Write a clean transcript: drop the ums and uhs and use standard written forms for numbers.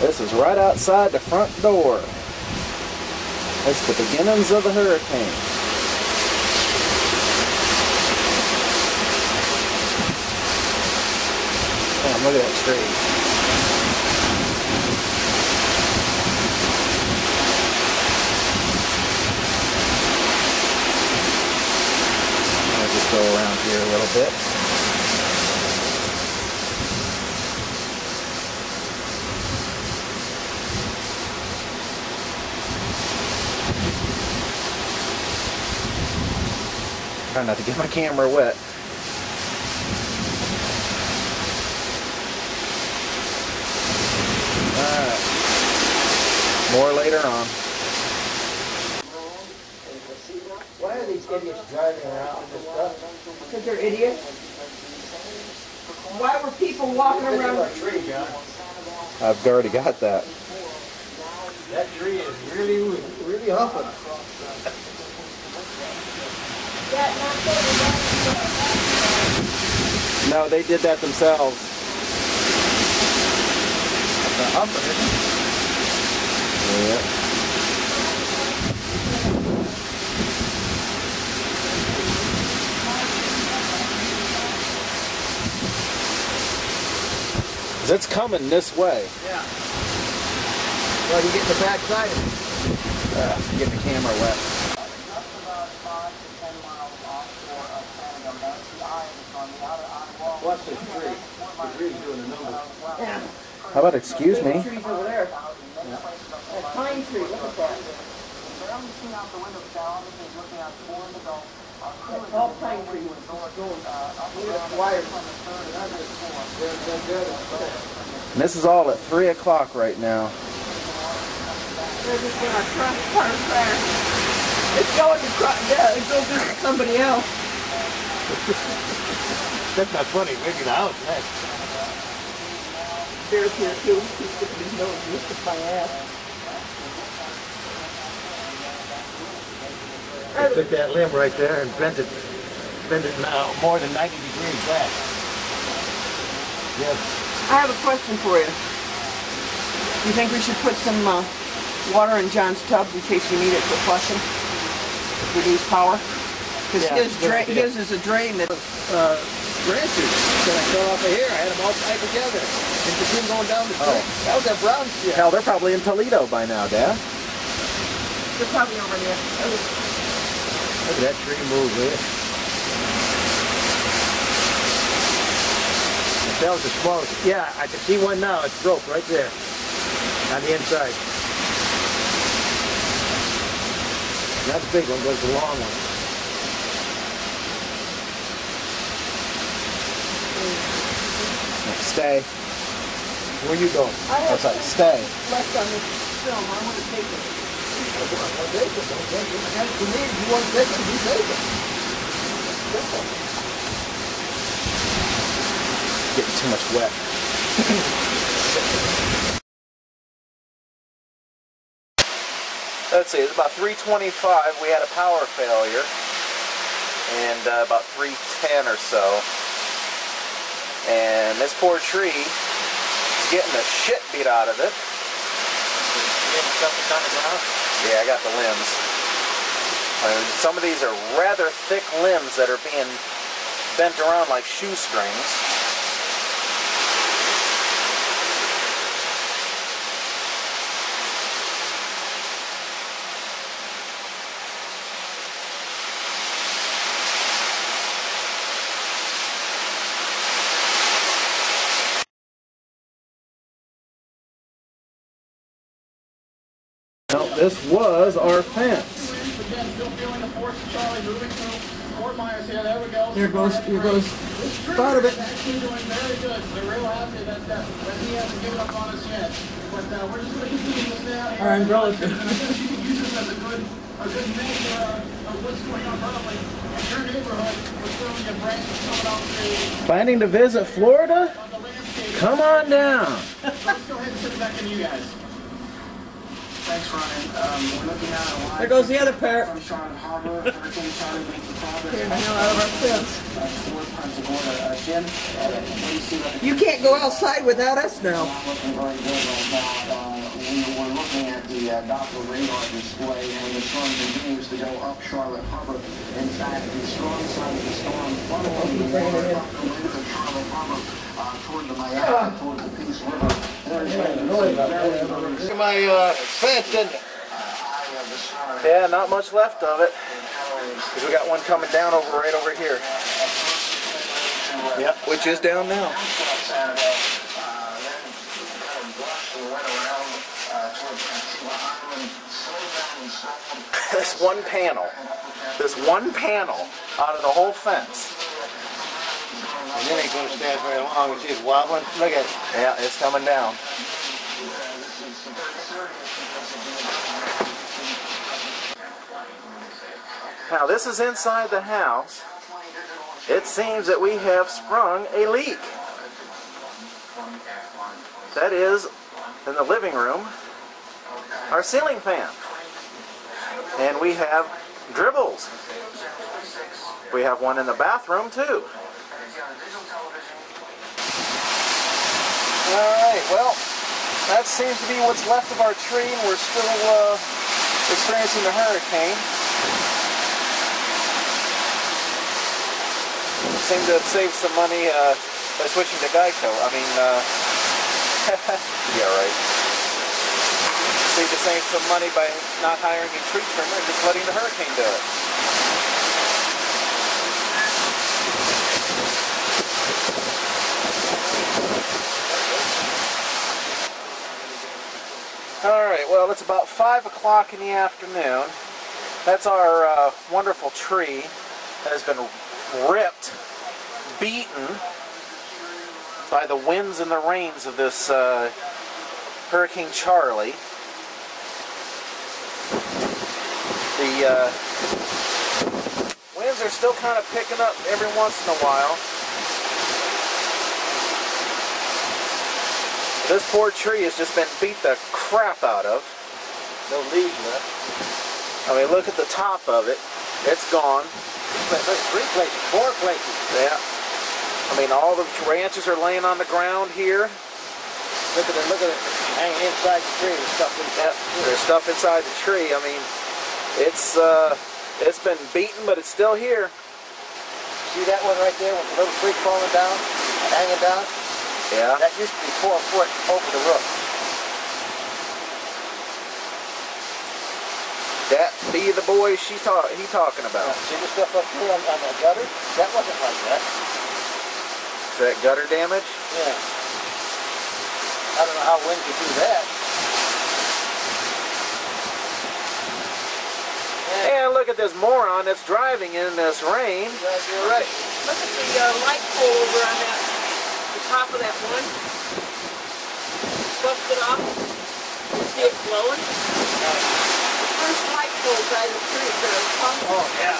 This is right outside the front door. It's the beginnings of the hurricane. Damn, look at that tree. I'll just go around here a little bit. Try not to get my camera wet. Alright. More later on. Why are these idiots driving around with this stuff? Because they're idiots. Why were people walking around? That tree, John. I've already got that. That tree is really huffing. No, they did that themselves. That's a huffing, isn't it? Yeah. It's coming this way. Yeah. Well, you get the back side of it. Get the camera wet. Watch this tree. The tree's doing a number. Yeah. How about excuse me? Trees over there. That pine tree, look at that. That tall pine tree was going. And this is all at 3 o'clock right now. They're just going to car crash. It's going to go visit somebody else. That's not funny. Maybe the house next. Bear's here too. He's sticking his nose in my ass. I took that limb right there and bent it now more than 90 degrees back. Yes. I have a question for you. Do you think we should put some water in John's tub in case we need it for flushing? Reduce power? Because his is a drain that... Branches that I cut off of here, I had them all tied together. And you see them going down the street. That was that brown shit. Hell, they're probably in Toledo by now, Dad. They're probably over there. Look at that tree move there. That was the smallest. Yeah, I can see one now. It's broke right there on the inside. That's a big one, but it's a long one. Stay. Where you going? I have Outside. Stay. left on this film. I want to take it. Don't take it. Don't take it. You need. You want to take it? You take it. Getting too much wet. Let's see, it's about 3:25. We had a power failure. And about 3:10 or so. And this poor tree is getting the shit beat out of it. Yeah, I got the limbs. Some of these are rather thick limbs that are being bent around like shoestrings. Now, this was our fence. Here goes part of it. He's doing very good. We're real happy that he hasn't given up on us yet. But we're just going to continue this now. Our umbrella. I guess you can use this as a good measure of what's going on probably in your neighborhood. We're certainly a branch that's coming off the Planning to visit Florida? landscape. Come on down. So let's go ahead and sit back in you guys. Thanks, Ryan. We're looking at a live There goes the other part. from Charlotte Harbor. Hurricane Charlie making progress. Clearing the hell out of our fence. Toward Pensacola. Jim, what do you see about the You can't go outside without us now. not looking very good right now. We were looking at the Doppler radar display, and the storm continues to go up Charlotte Harbor. In fact, the strong side of the storm funneling the water up the winds of Charlotte Harbor toward the Miami, toward the Peace River. Look at my fence, didn't it? Yeah, not much left of it. Because we got one coming down right over here. Yep, which is down now. This one panel out of the whole fence. And then ain't gonna stand very long. You see it's wobbling. Look at it. Yeah, it's coming down. Now this is inside the house. It seems that we have sprung a leak. That is, in the living room, our ceiling fan. And we have dribbles. We have one in the bathroom too. Alright, well, that seems to be what's left of our tree, and we're still experiencing the hurricane. Seem to have saved some money by switching to Geico. I mean, yeah, right. Seem to save some money by not hiring a tree trimmer and just letting the hurricane do it. Alright, well, it's about 5 o'clock in the afternoon. That's our wonderful tree that has been ripped, beaten by the winds and the rains of this Hurricane Charlie. The winds are still kind of picking up every once in a while. This poor tree has just been beat the crap out of. No leaves left. I mean, look at the top of it. It's gone. Look, 3 places, 4 places. Yeah. I mean, all the branches are laying on the ground here. Look at it hanging inside the tree. There's stuff inside. Yep. There's stuff inside the tree. I mean, it's been beaten, but it's still here. See that one right there with the little tree falling down, hanging down? Yeah. That used to be 4 foot over the roof. That be the boy he talking about. See the stuff up here on the gutter? That wasn't like that. Is that gutter damage? Yeah. I don't know how wind could do that. And look at this moron that's driving in this rain. You're right. Look at the light pole over on the top of that one. Busted off. You see it glowing? The first light pole by the tree. Oh, yeah.